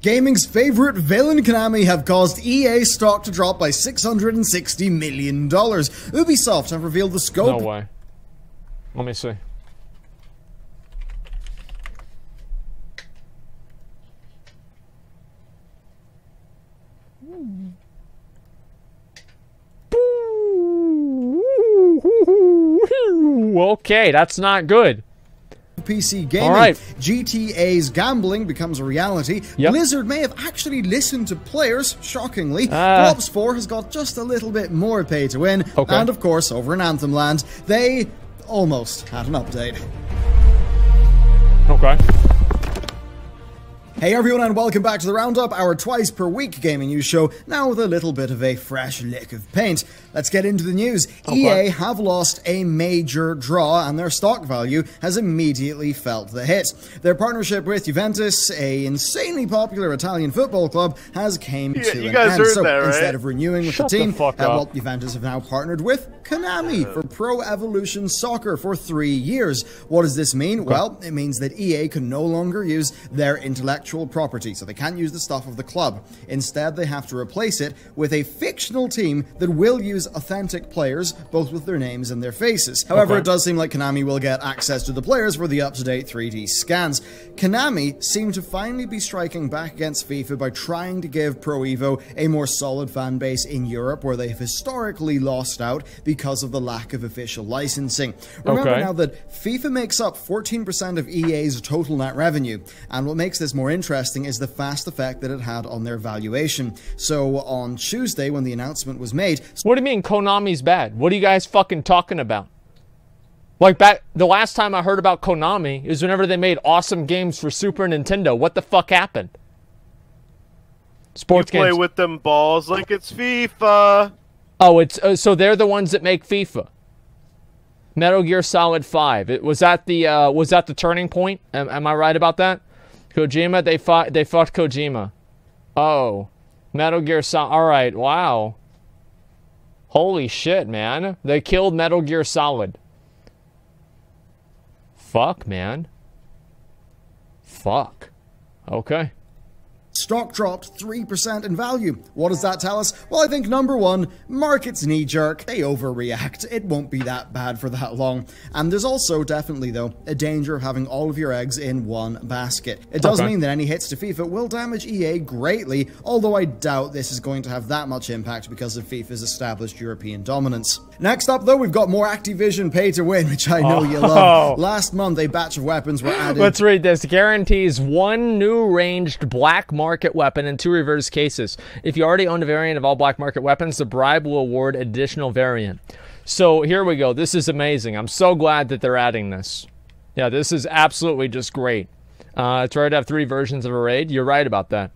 Gaming's favorite villain Konami have caused EA stock to drop by $660 million. Ubisoft have revealed the scope. No way. Let me see. Okay, that's not good. PC gaming. All right. GTA's gambling becomes a reality. Yep. Blizzard may have actually listened to players, shockingly. Ops 4 has got just a little bit more pay to win. Okay. And of course, over in Anthem land, they almost had an update. Okay. Hey everyone, and welcome back to the Roundup, our twice per week gaming news show, now with a little bit of a fresh lick of paint. Let's get into the news. Okay. EA have lost a major draw, and their stock value has immediately felt the hit. Their partnership with Juventus, a insanely popular Italian football club, has came to an end. So that, right? Instead of renewing with Shut the team, the fuck up. well, Juventus have now partnered with Konami for Pro Evolution Soccer for 3 years. What does this mean? Okay. Well, it means that EA can no longer use their intellectual property, so they can't use the stuff of the club. Instead, they have to replace it with a fictional team that will use authentic players, both with their names and their faces. However, Okay. it does seem like Konami will get access to the players for the up-to-date 3D scans. Konami seem to finally be striking back against FIFA by trying to give Pro Evo a more solid fan base in Europe, where they've historically lost out because of the lack of official licensing. Remember Okay. now that FIFA makes up 14% of EA's total net revenue, and what makes this more interesting is the fast effect that it had on their valuation. So on Tuesday, when the announcement was made... What do you mean Konami's bad? What are you guys fucking talking about? Like, back the last time I heard about Konami is whenever they made awesome games for Super Nintendo. What the fuck happened? Sports You play games. with them balls like it's FIFA. Oh, it's so they're the ones that make FIFA. Metal Gear Solid 5. Was that the turning point? Am I right about that? Kojima, they fought Kojima. Oh, Metal Gear Solid. All right, wow. Holy shit, man! They killed Metal Gear Solid. Fuck, man. Fuck. Okay. Stock dropped 3% in value. What does that tell us? Well, I think number one, markets knee-jerk. They overreact. It won't be that bad for that long. And there's also, definitely though, a danger of having all of your eggs in one basket. It does mean that any hits to FIFA will damage EA greatly, although I doubt this is going to have that much impact because of FIFA's established European dominance. Next up though, we've got more Activision pay to win, which I know you love. Last month, a batch of weapons were added. Let's read this. Guarantees 1 new ranged black market weapon and 2 reverse cases. If you already own a variant of all black market weapons, the bribe will award additional variant. So here we go. This is amazing. I'm so glad that they're adding this. Yeah, this is absolutely just great. It's rare to have 3 versions of a raid. You're right about that.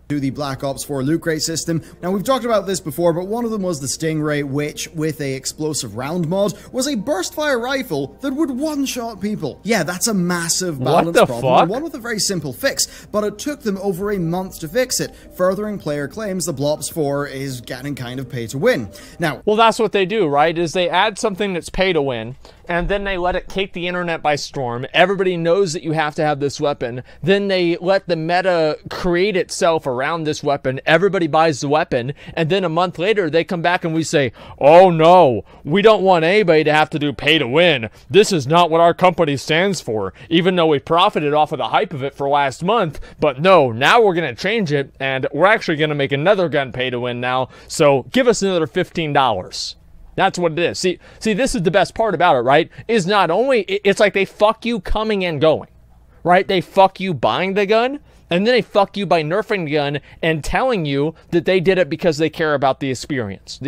To the Black Ops 4 loot crate system. Now, we've talked about this before, but one of them was the Stingray, which, with a explosive round mod, was a burst-fire rifle that would one-shot people. Yeah, that's a massive balance problem, and one with a very simple fix, but it took them over a month to fix it, furthering player claims the Blops 4 is getting kind of pay to win. Now, well, that's what they do, right? Is they add something that's pay to win, and then they let it take the internet by storm. Everybody knows that you have to have this weapon. Then they let the meta create itself around this weapon. Everybody buys the weapon, and then a month later they come back and we say, oh no, we don't want anybody to have to do pay to win. This is not what our company stands for, even though we profited off of the hype of it for last month. But no, now we're going to change it, and we're actually going to make another gun pay to win now, so give us another $15. That's what it is. See, this is the best part about it, right? Is not only, it's like they fuck you coming and going, right? They fuck you buying the gun, and then they fuck you by nerfing the gun and telling you that they did it because they care about the experience,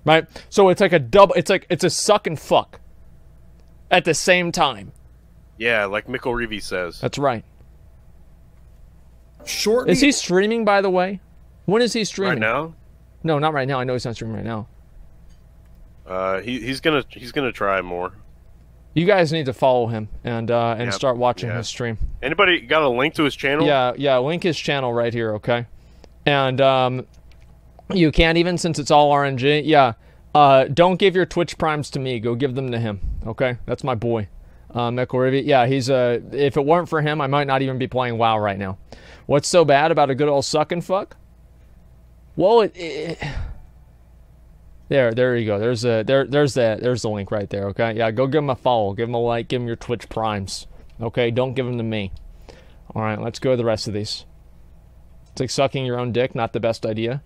right? So it's like a double, it's a suck and fuck at the same time. Yeah, like Mikkel Reeve says. That's right. shortly... Is he streaming, by the way? When is he streaming? Right now? No, not right now. I know he's not streaming right now. He's gonna try more. You guys need to follow him and start watching his stream. Anybody got a link to his channel? Yeah, link his channel right here, okay? And you can't even, since it's all RNG. Yeah, don't give your Twitch primes to me. Go give them to him, okay? That's my boy. McElrivy. Yeah, he's if it weren't for him, I might not even be playing WoW right now. What's so bad about a good old suck and fuck? Well, there you go. There's the link right there. Okay, yeah, go give him a follow, give him a like, give him your Twitch primes. Okay, don't give them to me. All right, let's go to the rest of these. It's like sucking your own dick, not the best idea.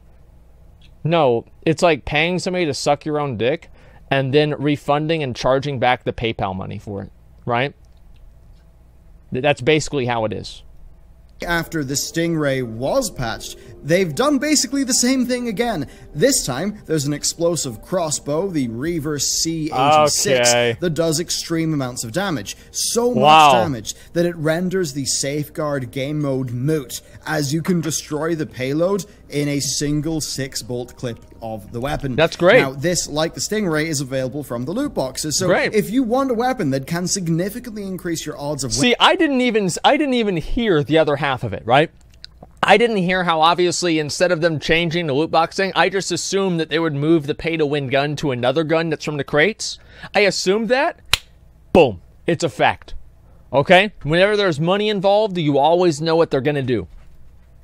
No, it's like paying somebody to suck your own dick and then refunding and charging back the PayPal money for it, right? That's basically how it is. After the Stingray was patched, they've done basically the same thing again. This time, there's an explosive crossbow, the Reaver C86, that does extreme amounts of damage. So much damage that it renders the Safeguard game mode moot, as you can destroy the payload in a single 6-bolt clip of the weapon. That's great. Now, this, like the Stingray, is available from the loot boxes. So great. If you want a weapon that can significantly increase your odds of winning... See, I didn't even hear the other half of it, right? I didn't hear how obviously instead of them changing the loot box thing, I just assumed that they would move the pay-to-win gun to another gun that's from the crates. I assumed that. Boom. It's a fact. Okay? Whenever there's money involved, you always know what they're going to do.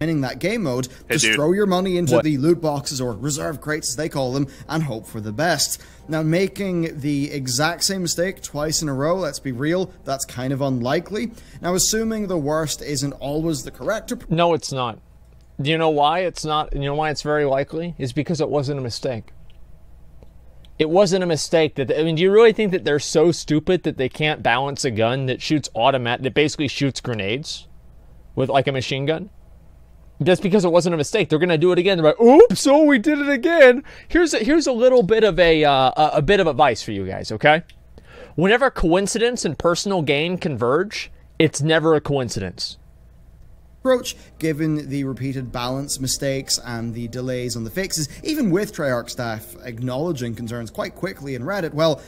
Winning that game mode, just throw your money into the loot boxes, or reserve crates as they call them, and hope for the best. Now, making the exact same mistake twice in a row, let's be real, that's kind of unlikely. Now, assuming the worst isn't always the correct approach... No, it's not. Do you know why it's not? You know why it's very likely? It's because it wasn't a mistake. It wasn't a mistake. I mean, do you really think that they're so stupid that they can't balance a gun that shoots that basically shoots grenades with like a machine gun? Just because it wasn't a mistake, they're gonna do it again. They're like, "Oops! Oh, we did it again." Here's a little bit of a bit of advice for you guys. Okay, whenever coincidence and personal gain converge, it's never a coincidence. Approach, given the repeated balance mistakes and the delays on the fixes, even with Treyarch staff acknowledging concerns quite quickly in Reddit, well,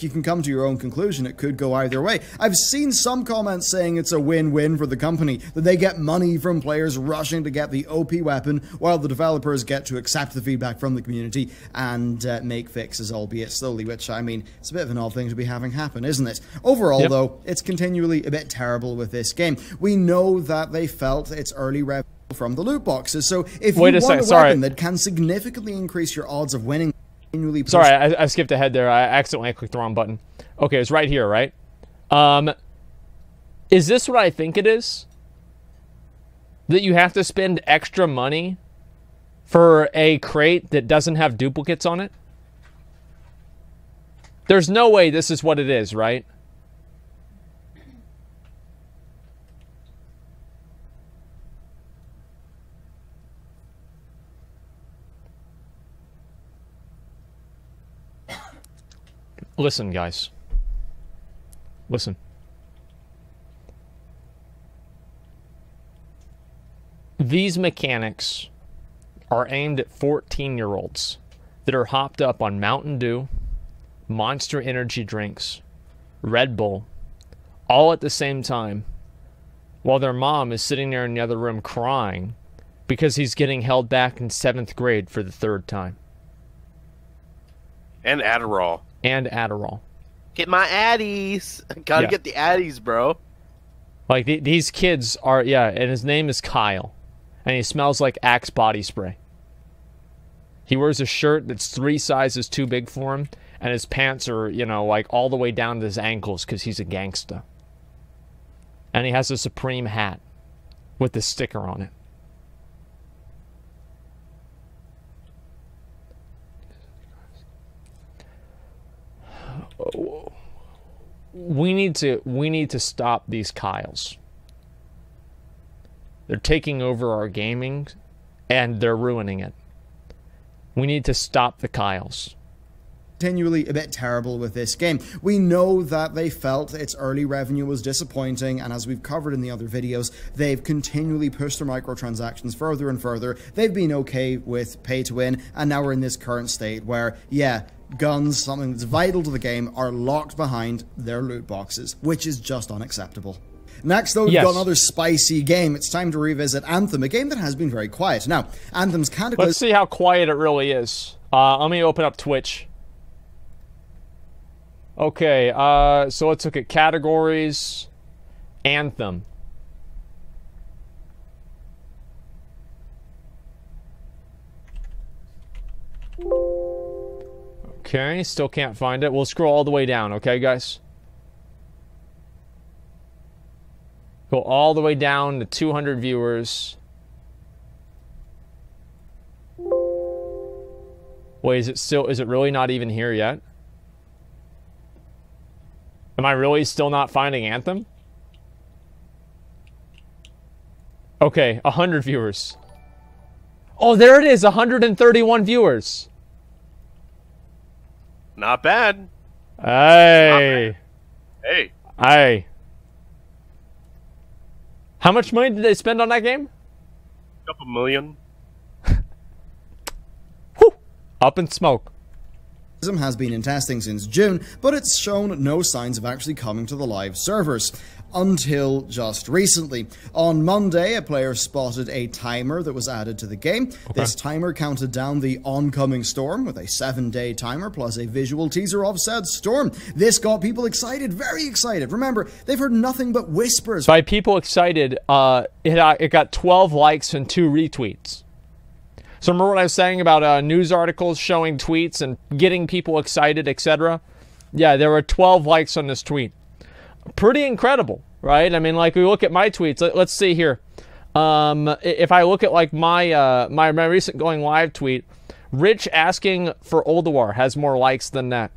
you can come to your own conclusion. It could go either way. I've seen some comments saying it's a win-win for the company, that they get money from players rushing to get the OP weapon, while the developers get to accept the feedback from the community and make fixes, albeit slowly, which, I mean, it's a bit of an odd thing to be having happen, isn't it? Overall, though, it's continually a bit terrible with this game. We know that they felt its early revenue from the loot boxes, so if you want a weapon that can significantly increase your odds of winning... Sorry, I skipped ahead there. I accidentally clicked the wrong button. Okay, it's right here, right? Is this what I think it is? That you have to spend extra money for a crate that doesn't have duplicates on it? There's no way this is what it is, right? Listen, guys. Listen. These mechanics are aimed at 14-year-olds that are hopped up on Mountain Dew, Monster Energy drinks, Red Bull, all at the same time, while their mom is sitting there in the other room crying because he's getting held back in 7th grade for the 3rd time. And Adderall. Get my Addies. Gotta get the Addies, bro. Like, these kids are, and his name is Kyle. And he smells like Axe body spray. He wears a shirt that's 3 sizes too big for him. And his pants are, you know, like all the way down to his ankles because he's a gangsta. And he has a Supreme hat with the sticker on it. We need to stop these Kyles. They're taking over our gaming and they're ruining it. We need to stop the Kyles. Continually a bit terrible with this game. We know that they felt its early revenue was disappointing, and as we've covered in the other videos, they've continually pushed their microtransactions further and further. They've been okay with pay to win, and now we're in this current state where, guns, something that's vital to the game, are locked behind their loot boxes, which is just unacceptable. Next, though, we've got another spicy game. It's time to revisit Anthem, a game that has been very quiet. Now, Anthem's Cataclysm... Let's see how quiet it really is. Let me open up Twitch. Okay, so let's look at categories. Anthem. Okay, still can't find it. We'll scroll all the way down, okay, guys? Go all the way down to 200 viewers. Wait, is it really not even here yet? Am I really still not finding Anthem? Okay, 100 viewers. Oh, there it is, 131 viewers. Not bad. Hey. Hey. Hey. How much money did they spend on that game? Couple million. Whew. Up in smoke. Has been in testing since June, but it's shown no signs of actually coming to the live servers. Until just recently. On Monday, a player spotted a timer that was added to the game. Okay. This timer counted down the oncoming storm with a 7-day timer plus a visual teaser of said storm. This got people excited, very excited. Remember, they've heard nothing but whispers. By people excited, it got 12 likes and 2 retweets. So remember what I was saying about news articles showing tweets and getting people excited, etc.? Yeah, there were 12 likes on this tweet. Pretty incredible, right? I mean, like, we look at my tweets. Let's see here. If I look at, like, my my recent going live tweet, Rich asking for Oldawar has more likes than that.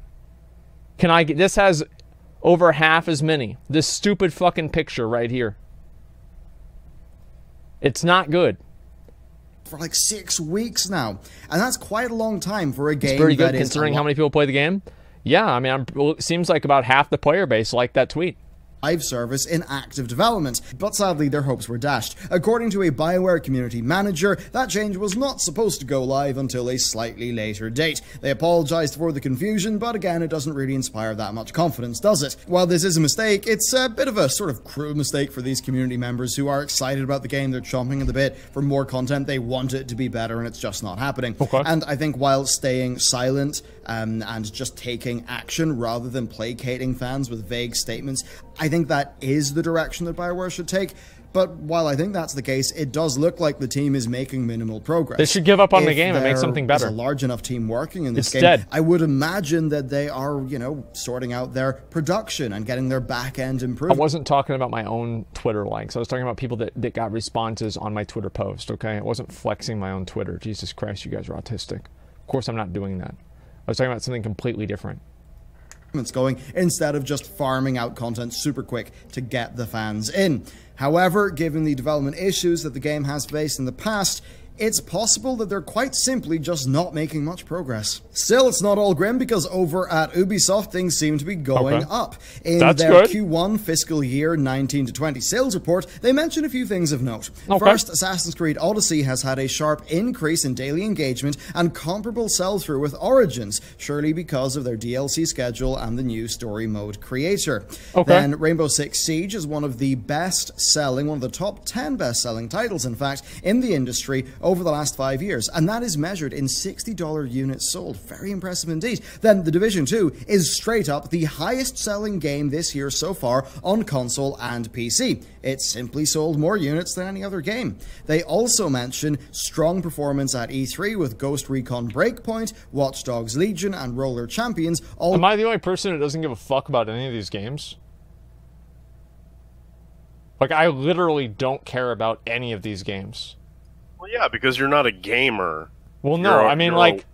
Can I get... This has over half as many. This stupid fucking picture right here. It's not good. For like 6 weeks now. And that's quite a long time for a game. It's pretty good considering how many people play the game. Yeah, I mean, it seems like about half the player base liked that tweet. Live service in active development, but sadly their hopes were dashed. According to a BioWare community manager, that change was not supposed to go live until a slightly later date. They apologized for the confusion, but again, it doesn't really inspire that much confidence, does it? While this is a mistake, it's a bit of a sort of cruel mistake for these community members who are excited about the game. They're chomping at the bit for more content. They want it to be better, and it's just not happening. Okay. And I think while staying silent and just taking action rather than placating fans with vague statements, I think that is the direction that BioWare should take. But while I think that's the case, it does look like the team is making minimal progress. They should give up on the game and make something better. If there's a large enough team working in this game, dead. I would imagine that they are, you know, sorting out their production and getting their back end improved. I wasn't talking about my own Twitter likes. I was talking about people that got responses on my Twitter post, okay? I wasn't flexing my own Twitter. Jesus Christ, you guys are autistic. Of course I'm not doing that. I was talking about something completely different. It's going instead of just farming out content super quick to get the fans in. However, given the development issues that the game has faced in the past, it's possible that they're quite simply just not making much progress. Still, it's not all grim because over at Ubisoft, things seem to be going up. In their Q1 fiscal year 19 to 20 sales report, they mention a few things of note. First, Assassin's Creed Odyssey has had a sharp increase in daily engagement and comparable sell-through with Origins, surely because of their DLC schedule and the new story mode creator. Then, Rainbow Six Siege is one of the best-selling, one of the top 10 best-selling titles, in fact, in the industry over the last 5 years, and that is measured in $60 units sold. Very impressive indeed. Then The Division 2 is straight up the highest selling game this year so far on console and PC. It simply sold more units than any other game. They also mention strong performance at E3 with Ghost Recon Breakpoint, Watch Dogs Legion, and Roller Champions. Am I the only person who doesn't give a fuck about any of these games? Like, I literally don't care about any of these games. Well, yeah, because you're not a gamer. Well, no, I mean, like...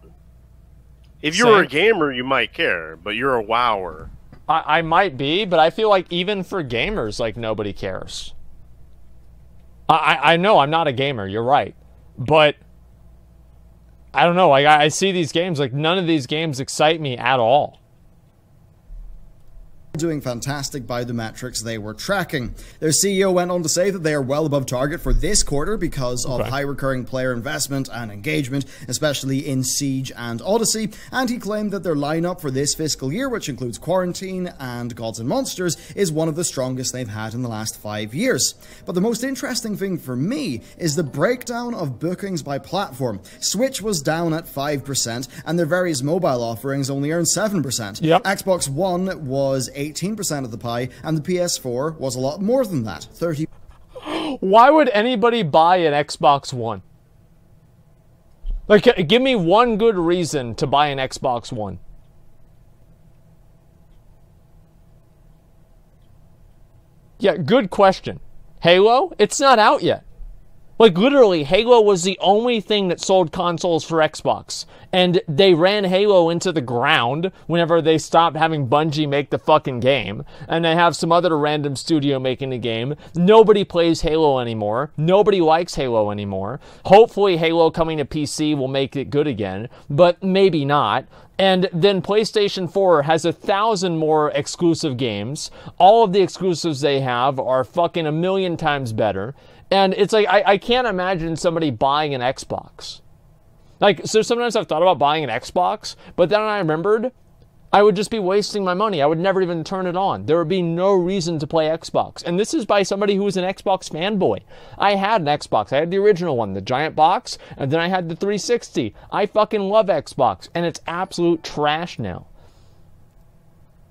If you were a gamer, you might care, but you're a wower. I might be, but I feel like even for gamers, like, nobody cares. I know I'm not a gamer, you're right. But, I don't know, like, I see these games, like, none of these games excite me at all. doing fantastic by the metrics they were tracking. Their CEO went on to say that they are well above target for this quarter because of high recurring player investment and engagement, especially in Siege and Odyssey, and he claimed that their lineup for this fiscal year, which includes Quarantine and Gods and Monsters, is one of the strongest they've had in the last 5 years. But the most interesting thing for me is the breakdown of bookings by platform. Switch was down at 5%, and their various mobile offerings only earned 7%. Yep. Xbox One was 18% of the pie, and the PS4 was a lot more than that, 30%. Why would anybody buy an Xbox One? Like, give me one good reason to buy an Xbox One. Yeah, good question. Halo? It's not out yet. Like, literally, Halo was the only thing that sold consoles for Xbox. And they ran Halo into the ground whenever they stopped having Bungie make the fucking game. And they have some other random studio making the game. Nobody plays Halo anymore. Nobody likes Halo anymore. Hopefully Halo coming to PC will make it good again. But maybe not. And then PlayStation 4 has 1,000 more exclusive games. All of the exclusives they have are fucking a million times better. And it's like, I can't imagine somebody buying an Xbox. Like, so sometimes I've thought about buying an Xbox, but then I remembered I would just be wasting my money. I would never even turn it on. There would be no reason to play Xbox. And this is by somebody who was an Xbox fanboy. I had an Xbox. I had the original one, the giant box, and then I had the 360. I fucking love Xbox, and it's absolute trash now.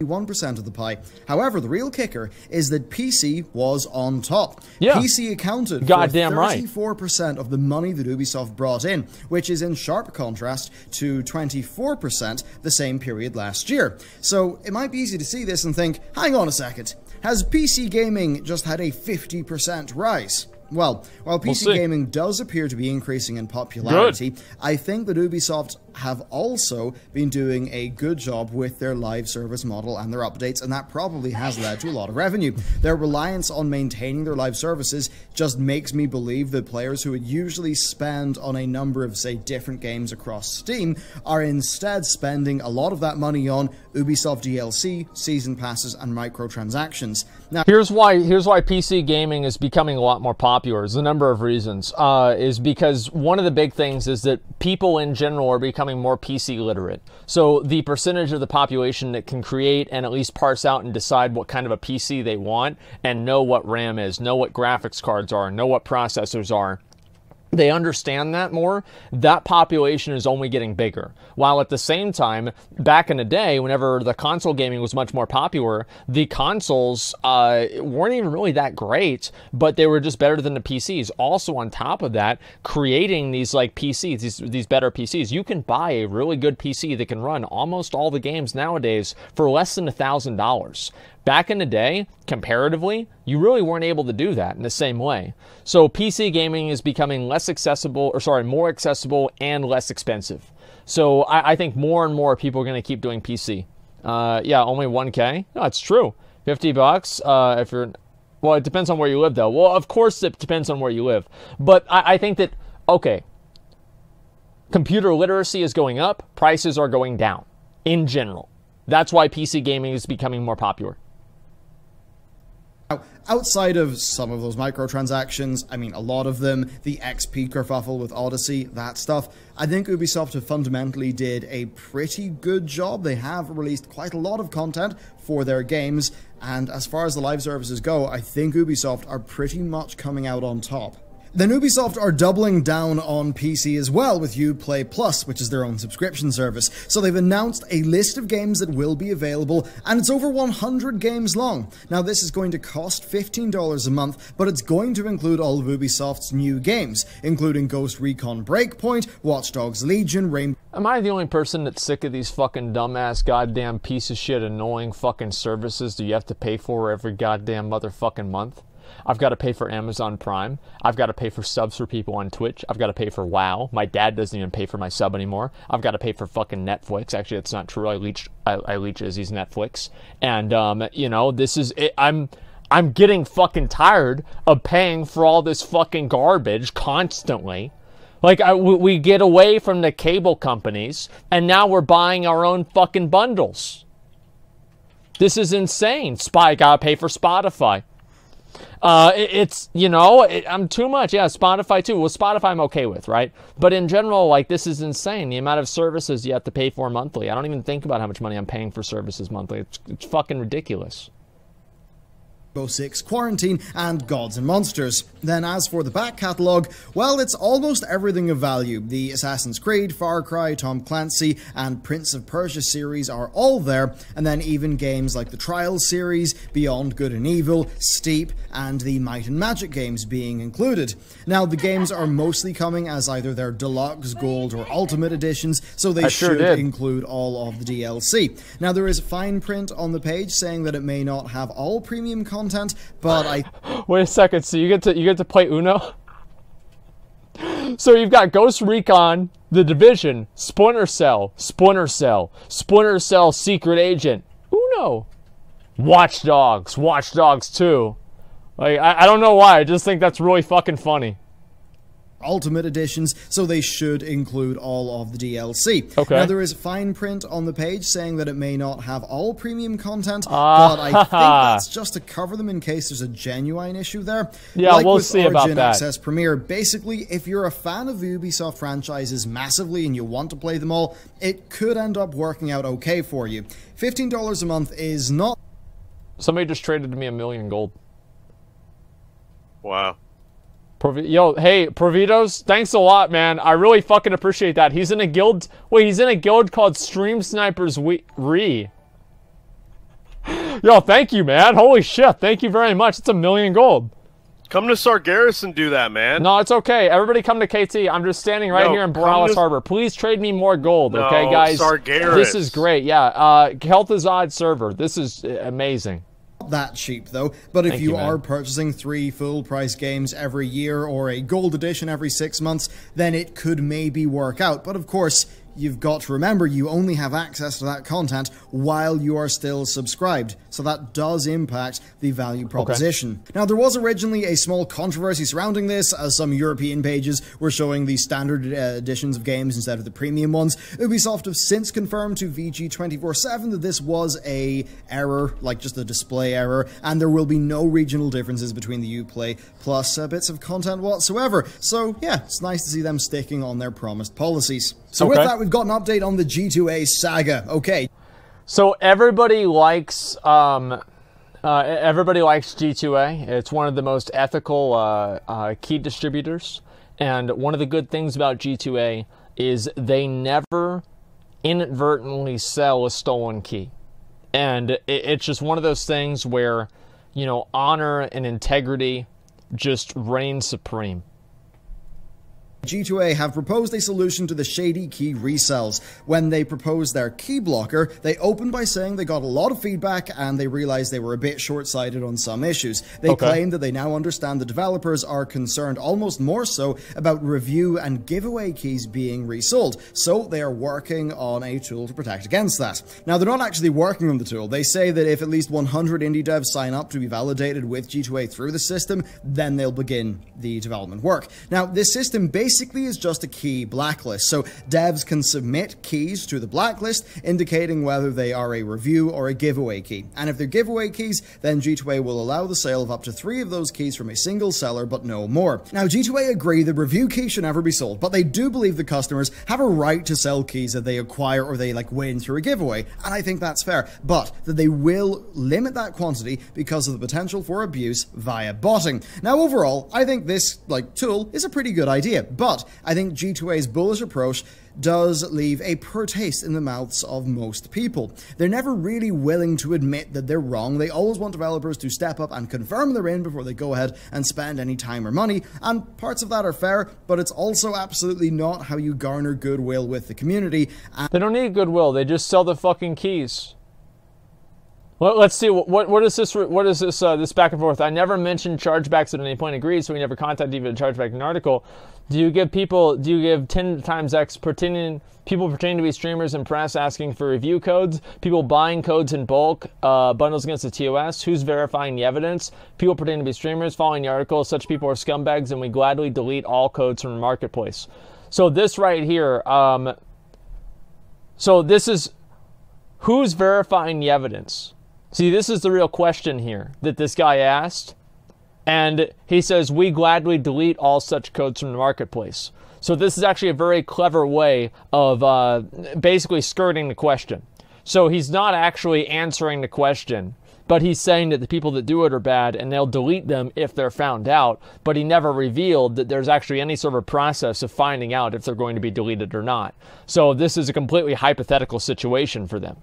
1% of the pie. However, the real kicker is that PC was on top. Yeah. PC accounted for 34% of the money that Ubisoft brought in, which is in sharp contrast to 24% the same period last year. So it might be easy to see this and think, hang on a second, has PC gaming just had a 50% rise? Well, while PC gaming does appear to be increasing in popularity, I think that Ubisoft have also been doing a good job with their live service model and their updates, and that probably has led to a lot of revenue. Their reliance on maintaining their live services just makes me believe that players who would usually spend on a number of, say, different games across Steam are instead spending a lot of that money on Ubisoft DLC, season passes, and microtransactions. Now, here's why PC gaming is becoming a lot more popular. There's a number of reasons. Is because one of the big things is that people in general are becoming more PC literate. So the percentage of the population that can create and at least parse out and decide what kind of a PC they want and know what RAM is, know what graphics cards are, know what processors are, they understand that more. That population is only getting bigger. While at the same time, back in the day, whenever the console gaming was much more popular, the consoles weren't even really that great, but they were just better than the PCs. Also, on top of that, creating these like PCs, these better PCs, you can buy a really good PC that can run almost all the games nowadays for less than $1,000. Back in the day, comparatively, you really weren't able to do that in the same way. So PC gaming is becoming more accessible and less expensive. So I think more and more people are going to keep doing PC. Yeah, only 1K? No, it's true. $50 if you're... Well, it depends on where you live, though. Well, of course it depends on where you live. But I think that, okay, computer literacy is going up, prices are going down in general. That's why PC gaming is becoming more popular. Outside of some of those microtransactions, I mean, a lot of them, the XP kerfuffle with Odyssey, that stuff, I think Ubisoft have fundamentally did a pretty good job. They have released quite a lot of content for their games, and as far as the live services go, I think Ubisoft are pretty much coming out on top. Then Ubisoft are doubling down on PC as well with Uplay Plus, which is their own subscription service. So they've announced a list of games that will be available, and it's over 100 games long. Now this is going to cost $15 a month, but it's going to include all of Ubisoft's new games, including Ghost Recon Breakpoint, Watch Dogs Legion, Rainbow... Am I the only person that's sick of these fucking dumbass goddamn piece of shit annoying fucking services that you have to pay for every goddamn motherfucking month? I've got to pay for Amazon Prime. I've got to pay for subs for people on Twitch. I've got to pay for WoW. My dad doesn't even pay for my sub anymore. I've got to pay for fucking Netflix. Actually, that's not true. I leech Izzy's Netflix. And, you know, this is it. I'm getting fucking tired of paying for all this fucking garbage constantly. Like, we get away from the cable companies, and now we're buying our own fucking bundles. This is insane. Gotta pay for Spotify. I'm too much. Yeah, Spotify too. Well, Spotify I'm okay with, right? But in general, like, this is insane. The amount of services you have to pay for monthly. I don't even think about how much money I'm paying for services monthly. It's fucking ridiculous. 6 Quarantine, and Gods and Monsters. Then as for the back catalogue, well, it's almost everything of value. The Assassin's Creed, Far Cry, Tom Clancy, and Prince of Persia series are all there, and then even games like the Trials series, Beyond Good and Evil, Steep, and the Might and Magic games being included. Now, the games are mostly coming as either their deluxe, gold, or ultimate editions, so they should include all of the DLC. Now, there is fine print on the page saying that it may not have all premium content, but I... Wait a second, so you get to play Uno? So you've got Ghost Recon, The Division, Splinter Cell, Secret Agent, Uno, Watch Dogs 2. Like, I don't know why, I just think that's really fucking funny. Ultimate editions, so they should include all of the DLC. Okay. Now, there is fine print on the page saying that it may not have all premium content, but I think that's just to cover them in case there's a genuine issue there. Yeah, like we'll with see Origin about that. Access Premier, basically, if you're a fan of the Ubisoft franchises massively and you want to play them all, it could end up working out okay for you. $15 a month is not... Somebody just traded me $1 million gold. Wow. Yo, hey, Provitos, thanks a lot, man. I really fucking appreciate that. He's in a guild... Wait, he's in a guild called Stream Snipers Re. Yo, thank you, man. Holy shit, thank you very much. It's $1 million gold. Come to Sargeras and do that, man. No, it's okay. Everybody come to KT. I'm just standing right here in Borealis Harbor. Please trade me more gold, okay, guys? Sargeras. This is great, yeah. Health is Odd server. This is amazing. That cheap though, but if you are purchasing 3 full price games every year or a gold edition every 6 months, then it could maybe work out. But of course, you've got to remember you only have access to that content while you are still subscribed, so that does impact the value proposition. Now, there was originally a small controversy surrounding this, as some European pages were showing the standard editions of games instead of the premium ones. Ubisoft have since confirmed to VG247 that this was a error, like just a display error, and there will be no regional differences between the Uplay plus bits of content whatsoever. So yeah, it's nice to see them sticking on their promised policies. So with that, we've got an update on the G2A saga. Okay. So everybody likes G2A. It's one of the most ethical key distributors, and one of the good things about G2A is they never inadvertently sell a stolen key, and it's just one of those things where, you know, honor and integrity just reign supreme. G2A have proposed a solution to the shady key resells. When they proposed their key blocker, they opened by saying they got a lot of feedback and they realized they were a bit short-sighted on some issues. They claim that they now understand the developers are concerned almost more so about review and giveaway keys being resold, so they are working on a tool to protect against that. Now, they're not actually working on the tool. They say that if at least 100 indie devs sign up to be validated with G2A through the system, then they'll begin the development work. Now, this system basically is just a key blacklist, so devs can submit keys to the blacklist indicating whether they are a review or a giveaway key, and if they're giveaway keys, then G2A will allow the sale of up to 3 of those keys from a single seller, but no more. Now, G2A agree that review keys should never be sold, but they do believe the customers have a right to sell keys that they acquire or they win through a giveaway, and I think that's fair, but that they will limit that quantity because of the potential for abuse via botting. Now, overall, I think this tool is a pretty good idea, but I think G2A's bullish approach does leave a poor taste in the mouths of most people. They're never really willing to admit that they're wrong. They always want developers to step up and confirm they're in before they go ahead and spend any time or money, and parts of that are fair, but it's also absolutely not how you garner goodwill with the community. They don't need goodwill, they just sell the fucking keys. Well, let's see, what is this this back and forth? I never mentioned chargebacks at any point, agreed, so we never contacted even a chargeback in an article. Do you give 10 times X people pretending to be streamers and press asking for review codes? People buying codes in bulk, bundles against the TOS? Who's verifying the evidence? People pretending to be streamers, following the article, such people are scumbags and we gladly delete all codes from the marketplace. So this right here, so this is, who's verifying the evidence? See, this is the real question here that this guy asked. And he says, we gladly delete all such codes from the marketplace. So this is actually a very clever way of basically skirting the question. So he's not actually answering the question, but he's saying that the people that do it are bad and they'll delete them if they're found out. But he never revealed that there's actually any sort of process of finding out if they're going to be deleted or not. So this is a completely hypothetical situation for them.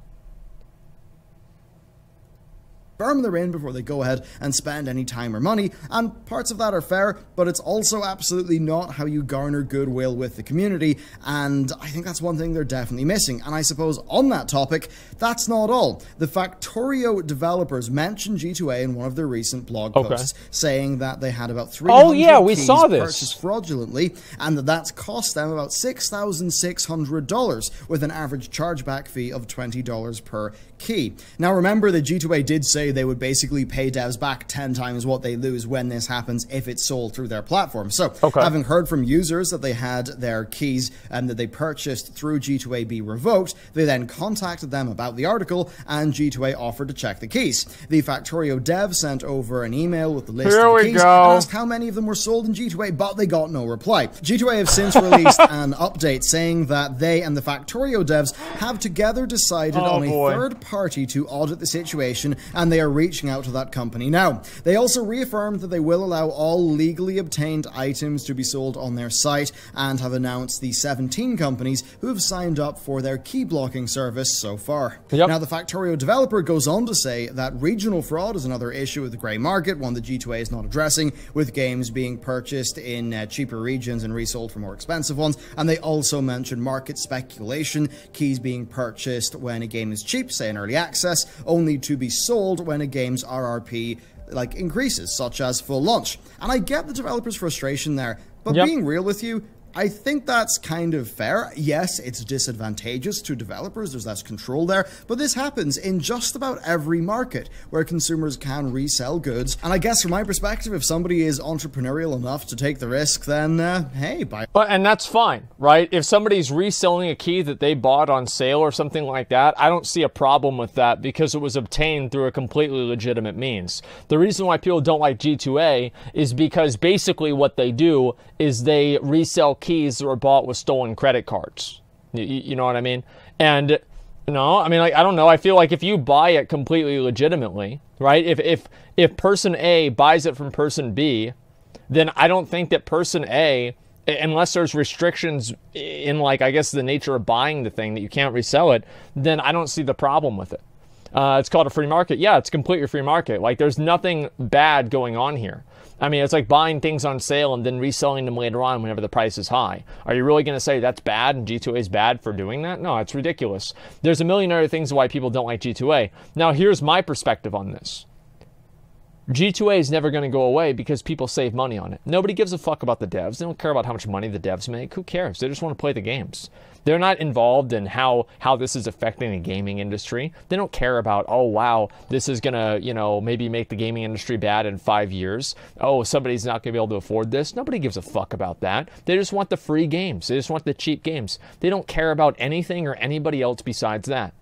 Firm they're in before they go ahead and spend any time or money, and parts of that are fair, but it's also absolutely not how you garner goodwill with the community, and I think that's one thing they're definitely missing. And I suppose on that topic, that's not all. The Factorio developers mentioned G2A in one of their recent blog posts, saying that they had about 300 we keys saw this. purchased fraudulently, and that's cost them about $6,600 with an average chargeback fee of $20 per key. Now remember that G2A did say they would basically pay devs back 10 times what they lose when this happens if it's sold through their platform. So, having heard from users that they had their keys that they purchased through G2A be revoked, they then contacted them about the article, and G2A offered to check the keys. The Factorio dev sent over an email with the list of the keys and asked how many of them were sold in G2A, but they got no reply. G2A have since released an update saying that they and the Factorio devs have together decided on a third party to audit the situation, and they are reaching out to that company now. They also reaffirmed that they will allow all legally obtained items to be sold on their site, and have announced the 17 companies who have signed up for their key blocking service so far. Now, the Factorio developer goes on to say that regional fraud is another issue with the grey market, one that G2A is not addressing, with games being purchased in cheaper regions and resold for more expensive ones. And they also mention market speculation, keys being purchased when a game is cheap, say in early access, only to be sold when a game's RRP increases, such as full launch. And I get the developer's frustration there, but being real with you, I think that's kind of fair. Yes, it's disadvantageous to developers, there's less control there, but this happens in just about every market where consumers can resell goods. And I guess from my perspective, if somebody is entrepreneurial enough to take the risk, then hey, bye. Well, and that's fine, right? If somebody's reselling a key that they bought on sale or something like that, I don't see a problem with that because it was obtained through a completely legitimate means. The reason why people don't like G2A is because basically what they do is they resell keys that were bought with stolen credit cards. You know what I mean? And no, I mean, I don't know. I feel like if you buy it completely legitimately, right? If person A buys it from person B, then I don't think that person A, unless there's restrictions in I guess the nature of buying the thing that you can't resell it, then I don't see the problem with it. It's called a free market. Yeah, it's completely free market. There's nothing bad going on here. I mean, it's like buying things on sale and then reselling them later on whenever the price is high. Are you really going to say that's bad and G2A is bad for doing that? No, it's ridiculous. There's a million other things why people don't like G2A. Now, here's my perspective on this. G2A is never going to go away because people save money on it. Nobody gives a fuck about the devs. They don't care about how much money the devs make. Who cares? They just want to play the games. They're not involved in how this is affecting the gaming industry. They don't care about, oh, wow, this is going to, maybe make the gaming industry bad in 5 years. Oh, somebody's not going to be able to afford this. Nobody gives a fuck about that. They just want the free games. They just want the cheap games. They don't care about anything or anybody else besides that.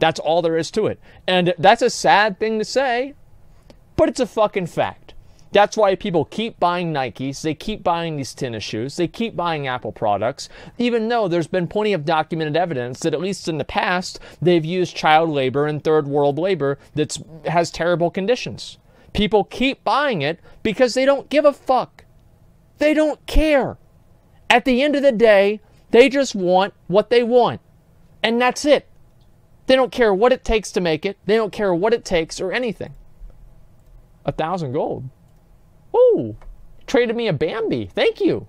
That's all there is to it. And that's a sad thing to say, but it's a fucking fact. That's why people keep buying Nikes, they keep buying these tennis shoes, they keep buying Apple products, even though there's been plenty of documented evidence that at least in the past, they've used child labor and third world labor that has terrible conditions. People keep buying it because they don't give a fuck. They don't care. At the end of the day, they just want what they want. And that's it. They don't care what it takes to make it. They don't care what it takes or anything. 1,000 gold. Ooh, traded me a Bambi. Thank you.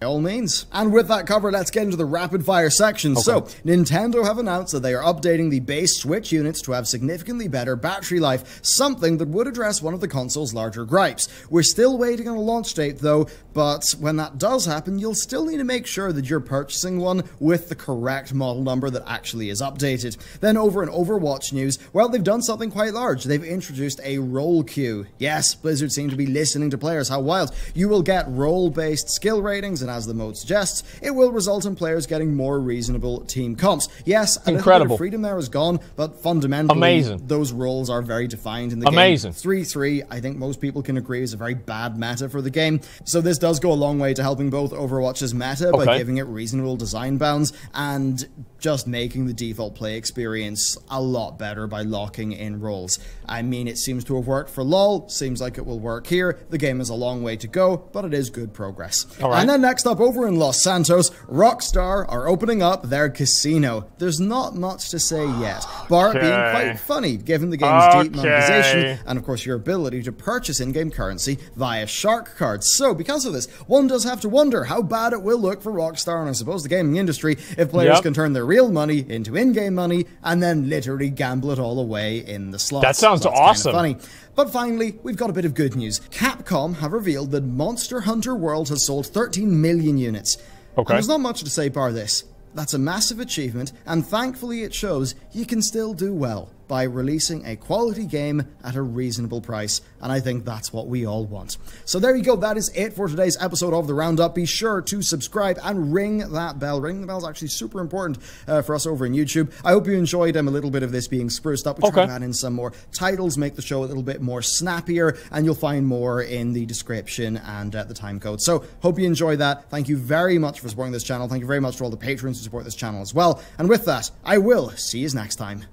By all means. And with that covered, let's get into the rapid fire section. So, Nintendo have announced that they are updating the base Switch units to have significantly better battery life, something that would address one of the console's larger gripes. We're still waiting on a launch date though, but when that does happen, you'll still need to make sure that you're purchasing one with the correct model number that actually is updated. Then over in Overwatch news, well, they've done something quite large. They've introduced a role queue. Yes, Blizzard seem to be listening to players. How wild. You will get role-based skill ratings and as the mode suggests, it will result in players getting more reasonable team comps. Yes, a little bit of freedom there is gone, but fundamentally, those roles are very defined in the game. 3-3, I think most people can agree, is a very bad meta for the game. So this does go a long way to helping both Overwatch's meta by giving it reasonable design bounds and just making the default play experience a lot better by locking in roles. I mean, it seems to have worked for LoL, seems like it will work here. The game has a long way to go, but it is good progress. And then next up, over in Los Santos, Rockstar are opening up their casino. There's not much to say yet, bar being quite funny, given the game's deep monetization, and of course your ability to purchase in-game currency via shark cards. So because of this, one does have to wonder how bad it will look for Rockstar, and I suppose the gaming industry, if players can turn their real money into in-game money and then literally gamble it all away in the slots. That sounds awesome. Kind of funny. But finally, we've got a bit of good news. Capcom have revealed that Monster Hunter World has sold 13 million units. And there's not much to say bar this. That's a massive achievement, and thankfully it shows you can still do well by releasing a quality game at a reasonable price, and I think that's what we all want. So there you go, that is it for today's episode of The Roundup. Be sure to subscribe and ring that bell. Ringing the bell is actually super important for us over in YouTube. I hope you enjoyed a little bit of this being spruced up. We try to add in some more titles, make the show a little bit more snappier, and you'll find more in the description and the time code. So hope you enjoyed that. Thank you very much for supporting this channel. Thank you very much to all the patrons who support this channel as well. And with that, I will see you next time.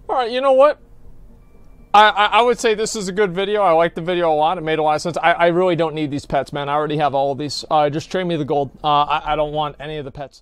Alright, you know what? I would say this is a good video. I like the video a lot. It made a lot of sense. I really don't need these pets, man. I already have all of these. Just trade me the gold. I don't want any of the pets.